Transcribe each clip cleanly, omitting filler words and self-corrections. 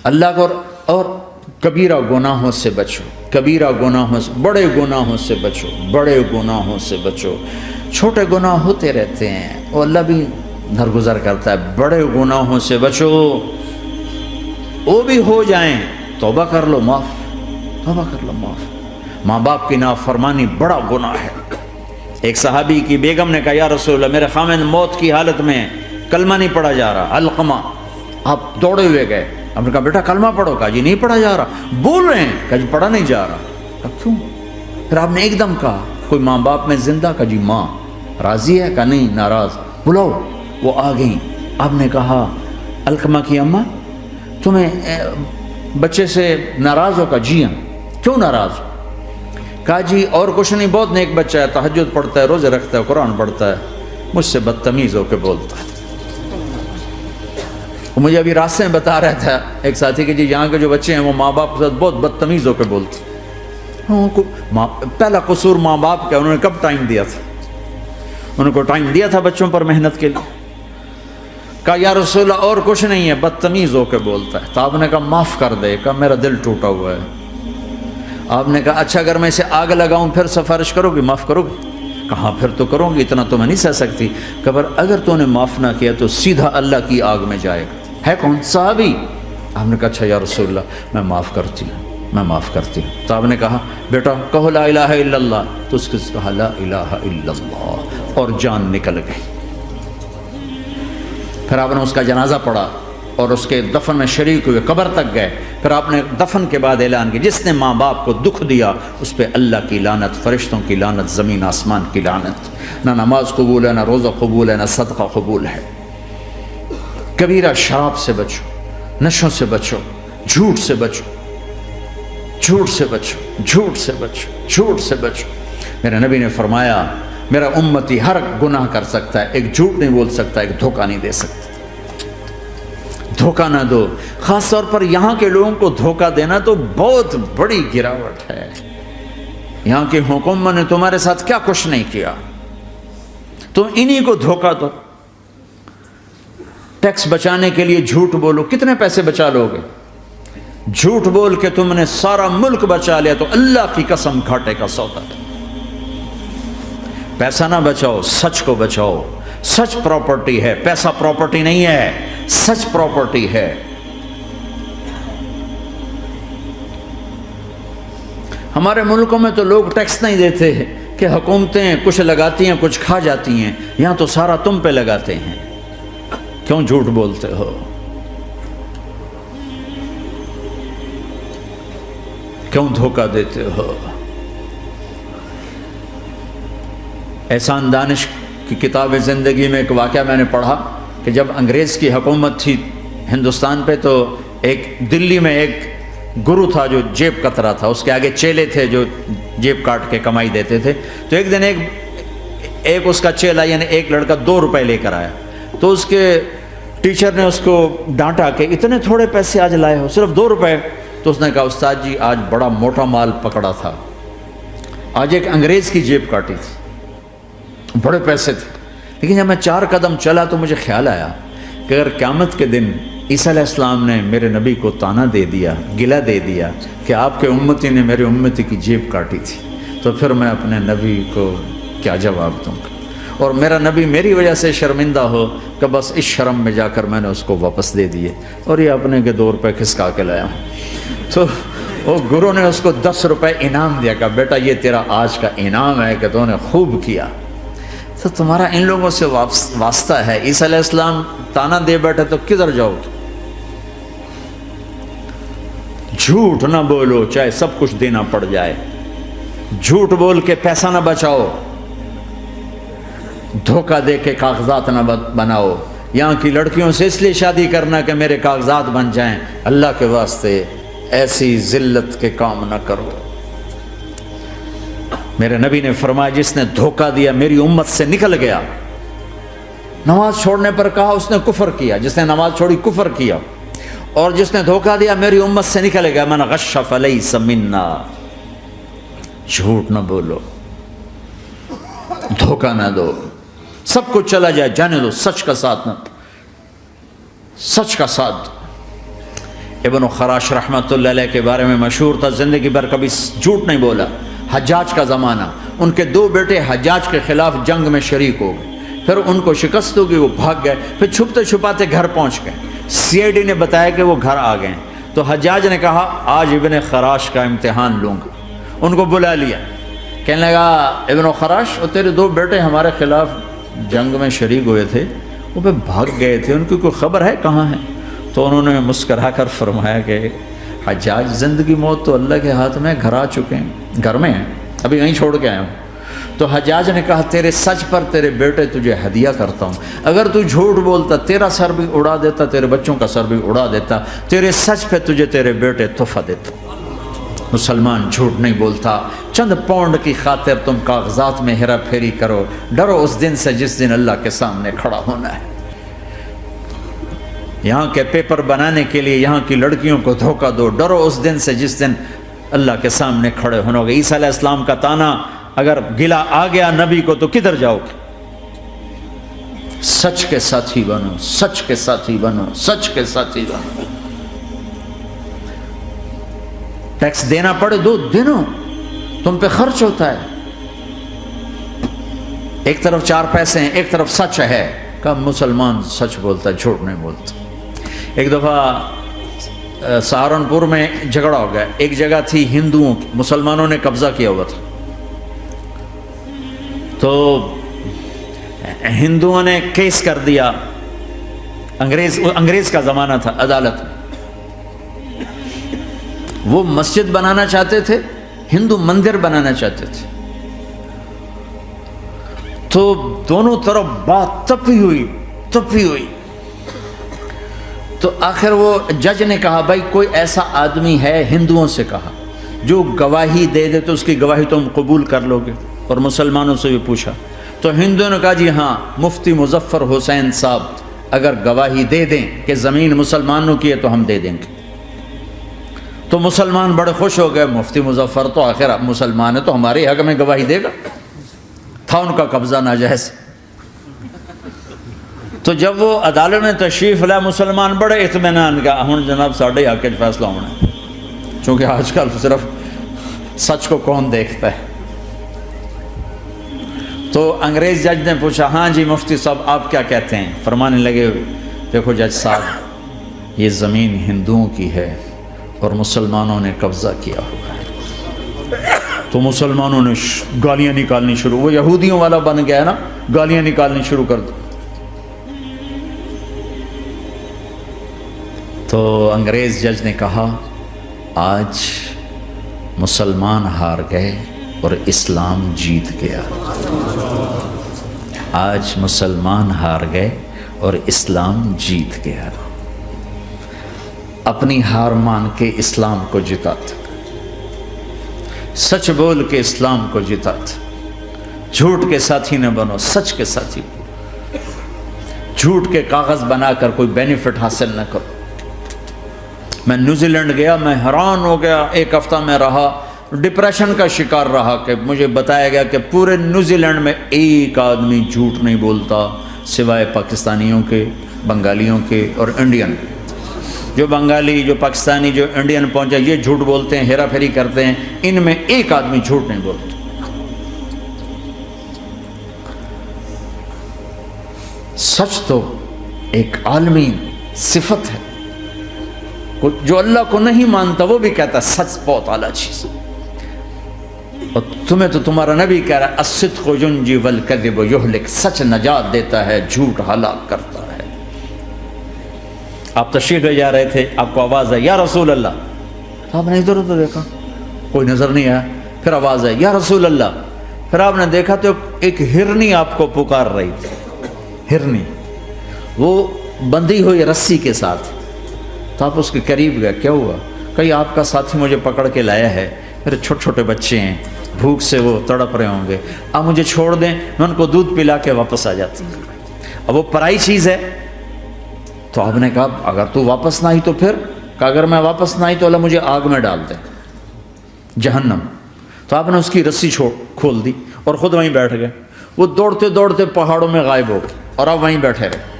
اللہ کو اور کبیرہ گناہوں سے بچو، کبیرہ گناہوں سے، بڑے گناہوں سے بچو، بڑے گناہوں سے بچو۔ چھوٹے گناہ ہوتے رہتے ہیں اور اللہ بھی درگزر کرتا ہے، بڑے گناہوں سے بچو، وہ بھی ہو جائیں توبہ کر لو معاف، توبہ کر لو معاف۔ ماں باپ کی نافرمانی بڑا گناہ ہے۔ ایک صحابی کی بیگم نے کہا یا رسول اللہ میرے خاوند موت کی حالت میں کلمہ نہیں پڑھا جا رہا، علقمہ۔ آپ دوڑے ہوئے گئے، ہم نے کہا بیٹا کلمہ پڑھو، کہا جی نہیں پڑھا جا رہا، بول رہے ہیں، کہا جی پڑھا نہیں جا رہا۔ کہا کیوں؟ پھر آپ نے ایک دم کہا کوئی ماں باپ میں زندہ؟ کہا جی ماں۔ راضی ہے؟ کہا نہیں ناراض۔ بلاؤ، وہ آ گئیں۔ آپ نے کہا علقمہ کی اماں تمہیں بچے سے ناراض ہو؟ کہا جی ہاں۔ کیوں ناراض ہو؟ کہا جی اور کچھ نہیں، بہت نیک بچہ ہے، تہجد پڑھتا ہے، روزے رکھتا ہے، قرآن پڑھتا ہے، مجھ سے بدتمیز ہو کے بولتا ہے۔ مجھے ابھی راستے میں بتا رہا تھا ایک ساتھی کہ جی یہاں کے جو بچے ہیں وہ ماں باپ کے ساتھ بہت بدتمیز ہو کے بولتے ہیں۔ پہلا قصور ماں باپ کا، انہوں نے کب ٹائم دیا تھا؟ انہوں کو ٹائم دیا تھا بچوں پر محنت کے لیے؟ کہا یا رسول اللہ اور کچھ نہیں ہے، بدتمیز ہو کے بولتا ہے۔ تو آپ نے کہا معاف کر دے۔ کہا میرا دل ٹوٹا ہوا ہے۔ آپ نے کہا اچھا اگر میں اسے آگ لگاؤں پھر سفارش کرو گی، معاف کرو گی؟ کہا پھر تو کروں گی، اتنا تو میں نہیں سہ سکتی۔ کہ پر اگر تو نے معاف نہ کیا تو سیدھا اللہ کی آگ میں جائے گا۔ ہے کون؟ صحابی۔ آپ نے کہا اچھا یا رسول اللہ میں معاف کرتی ہوں، میں معاف کرتی ہوں۔ تو آپ نے کہا بیٹا کہو لا الہ الا اللہ، تو اس کے کہا لا الہ الا اللہ اور جان نکل گئی۔ پھر آپ نے اس کا جنازہ پڑھا اور اس کے دفن میں شریک ہوئے، قبر تک گئے۔ پھر آپ نے دفن کے بعد اعلان کیا جس نے ماں باپ کو دکھ دیا اس پہ اللہ کی لعنت، فرشتوں کی لعنت، زمین آسمان کی لعنت۔ نہ نماز قبول ہے، نہ روزہ قبول ہے، نہ صدقہ قبول ہے۔ کبیرہ شراب سے بچو، نشوں سے بچو، جھوٹ سے بچو، جھوٹ سے بچو، جھوٹ سے بچو، جھوٹ سے بچو۔ میرے نبی نے فرمایا میرا امتی ہر گناہ کر سکتا ہے، ایک جھوٹ نہیں بول سکتا، ایک دھوکہ نہیں دے سکتا۔ دھوکہ نہ دو، خاص طور پر یہاں کے لوگوں کو دھوکہ دینا تو بہت بڑی گراوٹ ہے۔ یہاں کی حکومت نے تمہارے ساتھ کیا کچھ نہیں کیا، تم انہی کو دھوکہ دو۔ ٹیکس بچانے کے لیے جھوٹ بولو، کتنے پیسے بچا لو گے؟ جھوٹ بول کے تم نے سارا ملک بچا لیا تو اللہ کی قسم گھاٹے کا سودا۔ پیسہ نہ بچاؤ، سچ کو بچاؤ۔ سچ پراپرٹی ہے، پیسہ پراپرٹی نہیں ہے، سچ پراپرٹی ہے۔ ہمارے ملکوں میں تو لوگ ٹیکس نہیں دیتے کہ حکومتیں کچھ لگاتی ہیں کچھ کھا جاتی ہیں، یہاں تو سارا تم پہ لگاتے ہیں۔ کیوں جھوٹ بولتے ہو؟ کیوں دھوکہ دیتے ہو؟ احسان دانش کی کتاب زندگی میں ایک واقعہ میں نے پڑھا کہ جب انگریز کی حکومت تھی ہندوستان پہ تو ایک دلی میں ایک گرو تھا جو جیب کترا تھا، اس کے آگے چیلے تھے جو جیب کاٹ کے کمائی دیتے تھے۔ تو ایک دن ایک اس کا چیلا یعنی ایک لڑکا 2 روپے لے کر آیا، تو اس کے ٹیچر نے اس کو ڈانٹا کہ اتنے تھوڑے پیسے آج لائے ہو، صرف 2 روپے۔ تو اس نے کہا استاد جی آج بڑا موٹا مال پکڑا تھا، آج ایک انگریز کی جیب کاٹی تھی، بڑے پیسے تھے۔ لیکن جب میں 4 قدم چلا تو مجھے خیال آیا کہ اگر قیامت کے دن عیسیٰ علیہ السلام نے میرے نبی کو تانا دے دیا، گلہ دے دیا کہ آپ کے امتی نے میرے امتی کی جیب کاٹی تھی، تو پھر میں اپنے نبی کو کیا جواب دوں گا؟ اور میرا نبی میری وجہ سے شرمندہ ہو کہ بس اس شرم میں جا کر میں نے اس کو واپس دے دیے اور یہ اپنے کے 2 روپے کھسکا کے لایا ہوں۔ تو وہ گرو نے اس کو 10 روپے انعام دیا کہ بیٹا یہ تیرا آج کا انعام ہے کہ تو نے خوب کیا۔ تو تمہارا ان لوگوں سے واسطہ ہے، عیسیٰ علیہ السلام تانا دے بیٹھے تو کدھر جاؤ؟ جھوٹ نہ بولو چاہے سب کچھ دینا پڑ جائے، جھوٹ بول کے پیسہ نہ بچاؤ، دھوکہ دے کے کاغذات نہ بناؤ۔ یہاں کی لڑکیوں سے اس لیے شادی کرنا کہ میرے کاغذات بن جائیں، اللہ کے واسطے ایسی ذلت کے کام نہ کرو۔ میرے نبی نے فرمایا جس نے دھوکہ دیا میری امت سے نکل گیا۔ نماز چھوڑنے پر کہا اس نے کفر کیا، جس نے نماز چھوڑی کفر کیا، اور جس نے دھوکہ دیا میری امت سے نکل گیا۔ من غش فلیس منا۔ جھوٹ نہ بولو، دھوکہ نہ دو، سب کچھ چلا جائے جانے دو، سچ کا ساتھ نہ، سچ کا ساتھ دو۔ ابن خراش رحمۃ اللہ علیہ کے بارے میں مشہور تھا، زندگی بھر کبھی جھوٹ نہیں بولا۔ حجاج کا زمانہ، ان کے 2 بیٹے حجاج کے خلاف جنگ میں شریک ہو گئے، پھر ان کو شکست ہوگی، وہ بھاگ گئے، پھر چھپتے چھپاتے گھر پہنچ گئے۔ سی آئی ڈی نے بتایا کہ وہ گھر آ گئے، تو حجاج نے کہا آج ابن خراش کا امتحان لوں گا۔ ان کو بلا لیا، کہنے لگا ابن خراش، وہ تیرے 2 بیٹے ہمارے خلاف جنگ میں شریک ہوئے تھے، وہ پہ بھاگ گئے تھے، ان کی کوئی خبر ہے کہاں ہے؟ تو انہوں نے مسکرا کر فرمایا کہ حجاج، زندگی موت تو اللہ کے ہاتھ میں، گھر آ چکے ہیں، گھر میں ہیں، ابھی یہیں چھوڑ کے آیا ہوں۔ تو حجاج نے کہا تیرے سچ پر تیرے بیٹے تجھے ہدیہ کرتا ہوں، اگر تو جھوٹ بولتا تیرا سر بھی اڑا دیتا، تیرے بچوں کا سر بھی اڑا دیتا، تیرے سچ پہ تجھے تیرے بیٹے تحفہ دیتا۔ مسلمان جھوٹ نہیں بولتا۔ چند پاؤنڈ کی خاطر تم کاغذات میں ہیرا پھیری کرو، ڈرو اس دن سے جس دن اللہ کے سامنے کھڑا ہونا ہے۔ یہاں کے پیپر بنانے کے لیے یہاں کی لڑکیوں کو دھوکہ دو، ڈرو اس دن سے جس دن اللہ کے سامنے کھڑے ہونا ہوگا۔ عیسیٰ علیہ السلام کا تانا اگر گلا آ گیا نبی کو تو کدھر جاؤ گے؟ سچ کے ساتھی بنو، سچ کے ساتھی بنو، سچ کے ساتھی بنو۔ ٹیکس دینا پڑے دو، دینو، تم پہ خرچ ہوتا ہے۔ ایک طرف 4 پیسے ہیں، ایک طرف سچ ہے، کہ مسلمان سچ بولتا ہے، جھوٹ نہیں بولتا۔ ایک دفعہ سہارنپور میں جھگڑا ہو گیا، ایک جگہ تھی ہندوؤں کی، مسلمانوں نے قبضہ کیا ہوا تھا، تو ہندوؤں نے کیس کر دیا، انگریز کا زمانہ تھا، عدالت میں۔ وہ مسجد بنانا چاہتے تھے، ہندو مندر بنانا چاہتے تھے، تو دونوں طرف بات تپی ہوئی۔ تو آخر وہ جج نے کہا بھائی کوئی ایسا آدمی ہے، ہندوؤں سے کہا، جو گواہی دے دے تو اس کی گواہی تم قبول کر لو گے؟ اور مسلمانوں سے بھی پوچھا، تو ہندوؤں نے کہا جی ہاں، مفتی مظفر حسین صاحب اگر گواہی دے دیں کہ زمین مسلمانوں کی ہے تو ہم دے دیں گے۔ تو مسلمان بڑے خوش ہو گئے، مفتی مظفر تو آخر مسلمان ہے تو ہمارے حق میں گواہی دے گا، تھا ان کا قبضہ ناجائز۔ تو جب وہ عدالت میں تشریف لائے، مسلمان بڑے اطمینان کا، ہوں جناب ساڑھے حق فیصلہ ہونا ہے، چونکہ آج کل صرف سچ کو کون دیکھتا ہے۔ تو انگریز جج نے پوچھا ہاں جی مفتی صاحب آپ کیا کہتے ہیں؟ فرمانے لگے دیکھو جج صاحب، یہ زمین ہندوؤں کی ہے اور مسلمانوں نے قبضہ کیا ہوا ہے۔ تو مسلمانوں نے گالیاں نکالنی شروع، وہ یہودیوں والا بن گیا نا، گالیاں نکالنی شروع کر دی۔ تو انگریز جج نے کہا آج مسلمان ہار گئے اور اسلام جیت گیا۔ آج مسلمان ہار گئے اور اسلام جیت گیا۔ اپنی ہار مان کے اسلام کو جتاتا، سچ بول کے اسلام کو جتاتا۔ جھوٹ کے ساتھی نہ بنو، سچ کے ساتھی۔ جھوٹ کے کاغذ بنا کر کوئی بینیفٹ حاصل نہ کرو۔ میں نیوزی لینڈ گیا، میں حیران ہو گیا، 1 ہفتہ میں رہا، ڈپریشن کا شکار رہا کہ مجھے بتایا گیا کہ پورے نیوزی لینڈ میں ایک آدمی جھوٹ نہیں بولتا سوائے پاکستانیوں کے، بنگالیوں کے اور انڈین۔ جو بنگالی، جو پاکستانی، جو انڈین پہنچے یہ جھوٹ بولتے ہیں، ہیرا پھیری کرتے ہیں، ان میں ایک آدمی جھوٹ نہیں بولتا۔ سچ تو ایک عالمی صفت ہے، جو اللہ کو نہیں مانتا وہ بھی کہتا ہے سچ بہت اعلیٰ چیز ہے۔ اور تمہیں تو تمہارا نبی کہہ رہا ہے الصدق ینجی والکذب یہلک، سچ نجات دیتا ہے، جھوٹ ہلاک کرتا ہے۔ آپ تشریف لے جا رہے تھے، آپ کو آواز آئی یا رسول اللہ، آپ نے ادھر ادھر دیکھا، کوئی نظر نہیں آیا، پھر آواز آئی یا رسول اللہ، پھر آپ نے دیکھا تو ایک ہرنی آپ کو پکار رہی تھی۔ ہرنی وہ بندھی ہوئی رسی کے ساتھ، تو آپ اس کے قریب گئے، کیا ہوا؟ کہیں آپ کا ساتھی مجھے پکڑ کے لایا ہے، میرے چھوٹے چھوٹے بچے ہیں، بھوک سے وہ تڑپ رہے ہوں گے، آپ مجھے چھوڑ دیں، میں ان کو دودھ پلا کے واپس آ جاتا ہوں۔ اب وہ پرائی چیز ہے، تو آپ نے کہا اگر تو واپس نہ آئی تو پھر، کہ اگر میں واپس نہ آئی تو اللہ مجھے آگ میں ڈال دے، جہنم۔ تو آپ نے اس کی رسی کھول دی اور خود وہیں بیٹھ گئے۔ وہ دوڑتے دوڑتے پہاڑوں میں غائب ہو گئے اور آپ وہیں بیٹھے رہے۔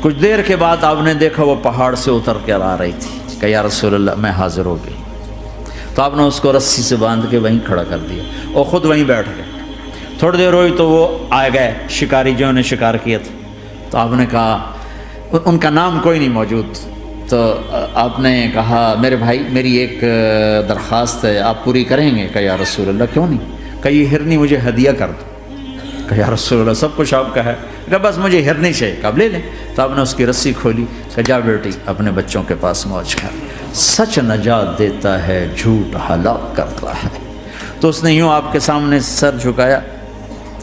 کچھ دیر کے بعد آپ نے دیکھا وہ پہاڑ سے اتر کر آ رہی تھی کہ یا رسول اللہ میں حاضر ہو گئی. تو آپ نے اس کو رسی سے باندھ کے وہیں کھڑا کر دیا اور خود وہیں بیٹھ گئے. تھوڑی دیر ہوئی تو وہ آ گئے شکاری جو نے شکار کیا تھا. تو آپ نے کہا، ان کا نام کوئی نہیں موجود، تو آپ نے کہا میرے بھائی میری ایک درخواست ہے، آپ پوری کریں گے؟ کہ یا رسول اللہ کیوں نہیں؟ کہ یہ ہرنی مجھے ہدیہ کر دو. کہ یا رسول اللہ سب کچھ آپ کا ہے. کہ بس مجھے ہرنی چاہیے. کہ آپ لے لیں. تو آپ نے اس کی رسی کھولی کہ جا بیٹی اپنے بچوں کے پاس موج کر. سچ نجات دیتا ہے، جھوٹ ہلاک کرتا ہے. تو اس نے یوں آپ کے سامنے سر جھکایا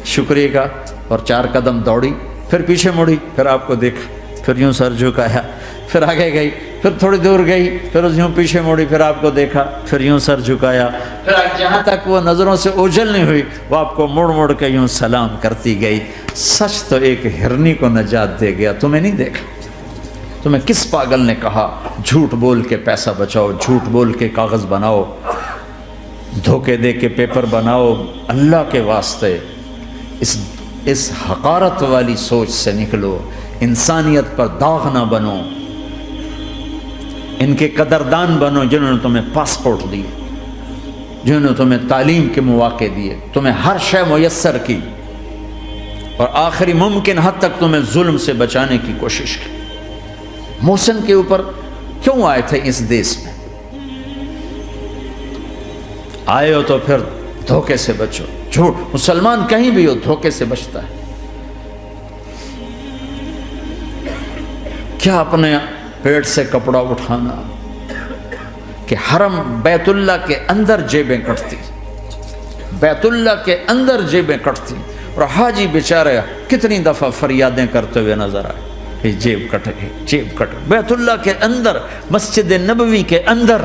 شکریہ کا اور 4 قدم دوڑی، پھر پیچھے مڑی، پھر آپ کو دیکھا، پھر یوں سر جھکایا، پھر آگے گئی، پھر تھوڑی دور گئی، پھر یوں پیچھے مڑی، پھر آپ کو دیکھا، پھر یوں سر جھکایا، پھر جہاں تک وہ نظروں سے اوجھل نہیں ہوئی وہ آپ کو مڑ مڑ کے یوں سلام کرتی گئی. سچ تو ایک ہرنی کو نجات دے گیا، تمہیں نہیں دیکھا. تمہیں کس پاگل نے کہا جھوٹ بول کے پیسہ بچاؤ، جھوٹ بول کے کاغذ بناؤ، دھوکے دے کے پیپر بناؤ؟ اللہ کے واسطے اس حقارت والی سوچ سے نکلو. انسانیت پر داغ نہ بنو. ان کے قدردان بنو جنہوں نے تمہیں پاسپورٹ دیے، جنہوں نے تمہیں تعلیم کے مواقع دیے، تمہیں ہر شے میسر کی، اور آخری ممکن حد تک تمہیں ظلم سے بچانے کی کوشش کی. محسن کے اوپر کیوں آئے تھے اس دیس میں؟ آئے ہو تو پھر دھوکے سے بچو. جھوٹ، مسلمان کہیں بھی ہو دھوکے سے بچتا ہے. کیا اپنے پیٹ سے کپڑا اٹھانا کہ حرم بیت اللہ کے اندر جیبیں کٹتی، بیت اللہ کے اندر جیبیں کٹتی، اور حاجی بیچارے کتنی دفعہ فریادیں کرتے ہوئے نظر آئے کہ جیب کٹ گئی، جیب کٹ گئی. بیت اللہ کے اندر، مسجد نبوی کے اندر